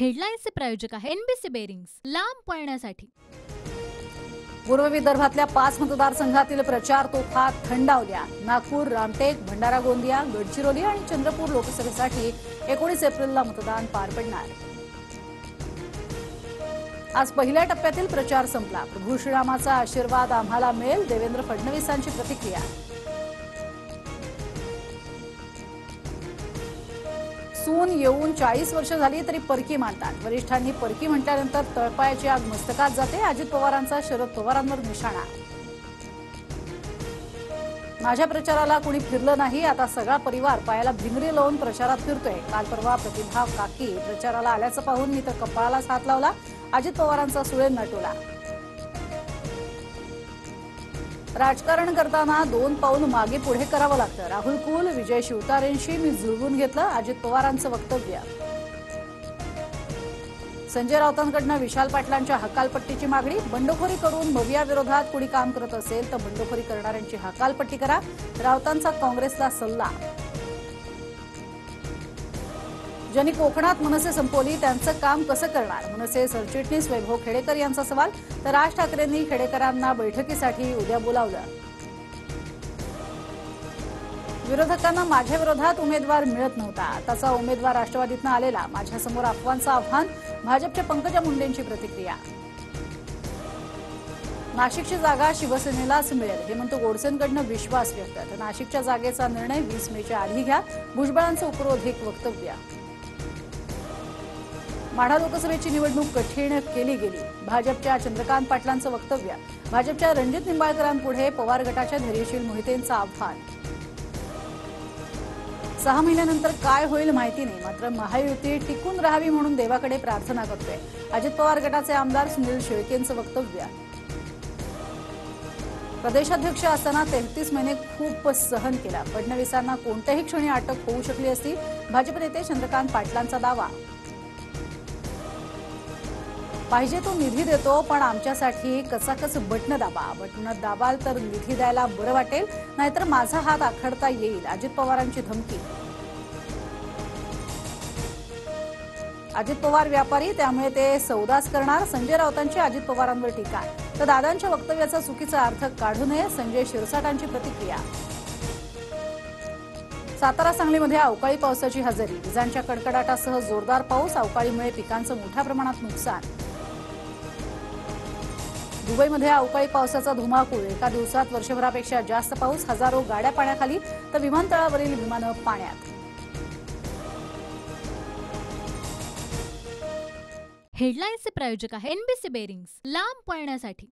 हेडलाईन्सचे प्रायोजक आहे NBC bearings, लांब पळण्यासाठी. पूर्व विदर्भातल्या 5 मतदारसंघातील प्रचार तोफा थंडावल्या. नागपूर, रामटेक, भंडारा गोंदिया, गडचिरोली आणि चंद्रपूर लोकसभेसाठी 19 एप्रिलला मतदान पार पडणार. आज पहिल्या टप्प्यातील प्रचार संपला. प्रभू श्रीरामाचा आशीर्वाद आम्हाला मिळेल, देवेंद्र फडणवीसांची प्रतिक्रिया. सून येऊन 40 वर्ष झाली तरी परकी मानतात. वरिष्ठांनी परकी म्हटल्यानंतर तळपायाची आग मस्तकात जाते. अजित पवारांचा शरद पवारांवर निशाणा. माझ्या प्रचाराला कुणी फिरलं नाही, आता सगळा परिवार पायाला भिंगरी लावून प्रचारात फिरतोय. काल परवा प्रतिभा काकी प्रचाराला आल्याचं पाहून मी तर कपाळालाच हात लावला. अजित पवारांचा सुळेन नटवला. राजकारण करताना 2 पाऊल मागे पुढे करावं लागतं. राहुल कुल, विजय शिवतारेंशी मी जुळवून घेतलं. अजित पवारांचं वक्तव्य. संजय राऊतांकडनं विशाल पाटलांच्या हकालपट्टीची मागणी. बंडखोरी करून भव्या विरोधात कुणी काम करत असेल तर बंडखोरी करणाऱ्यांची हकालपट्टी करा, राऊतांचा काँग्रेसला सल्ला. ज्यांनी कोकणात मनसे संपवली त्यांचं काम कसं करणार, मनसे सरचिटणीस वैभव खेडेकर यांचा सवाल. तर राज ठाकरेंनी खेडेकरांना बैठकीसाठी उद्या बोलावलं. विरोधकांना माझ्या विरोधात उमेदवार मिळत नव्हता, आताचा उमेदवार राष्ट्रवादीतनं आलेला. माझ्यासमोर अफवांचं आव्हान, भाजपच्या पंकजा मुंडेंची प्रतिक्रिया. नाशिकची जागा शिवसेनेलाच मिळेल, हेमंत गोडसेंकडनं विश्वास व्यक्त. तर नाशिकच्या जागेचा निर्णय 20 मेच्या आधी घ्या, भुजबळांचं उपरोधिक वक्तव्य. माढा लोकसभेची निवडणूक कठीण केली गेली, भाजपच्या चंद्रकांत पाटलांचं वक्तव्य. भाजपच्या रणजित निंबाळकरांपुढे पवार गटाच्या धैर्यशील मोहितेंचं आव्हान. 6 महिन्यानंतर काय होईल माहिती नाही, मात्र महायुती टिकून राहावी म्हणून देवाकडे प्रार्थना करतोय. अजित पवार गटाचे आमदार सुनील शेळकेंचं वक्तव्य. प्रदेशाध्यक्ष असताना 33 महिने खूप सहन केला, फडणवीसांना कोणत्याही क्षणी अटक होऊ शकली असती, भाजप नेते चंद्रकांत पाटलांचा दावा. पाहिजे तो निधी देतो, पण आमच्यासाठी कचाकच बटणं दाबा. बटणं दाबाल तर निधी द्यायला बरं वाटेल, नाहीतर माझा हात आखडता येईल, अजित पवारांची धमकी. अजित पवार व्यापारी, त्यामुळे ते सौदाच करणार, संजय राऊतांची अजित पवारांवर टीका. तर दादांच्या वक्तव्याचा चुकीचा अर्थ काढू नये, संजय शिरसाटांची प्रतिक्रिया. सातारा सांगलीमध्ये अवकाळी पावसाची हजेरी, विजांच्या कडकडाटासह जोरदार पाऊस. अवकाळीमुळे पिकांचं मोठ्या प्रमाणात नुकसान. दुबईमध्ये अवकाळी पावसाचा धुमाकूळ, एका दिवसात वर्षभरापेक्षा जास्त पाऊस. हजारो गाड्या पाण्याखाली, तर विमानतळावरील विमानं पाण्यात. हेडलाईन्सचे प्रायोजक आहे एनबीसी बेरिंग्स, लांब पळण्यासाठी.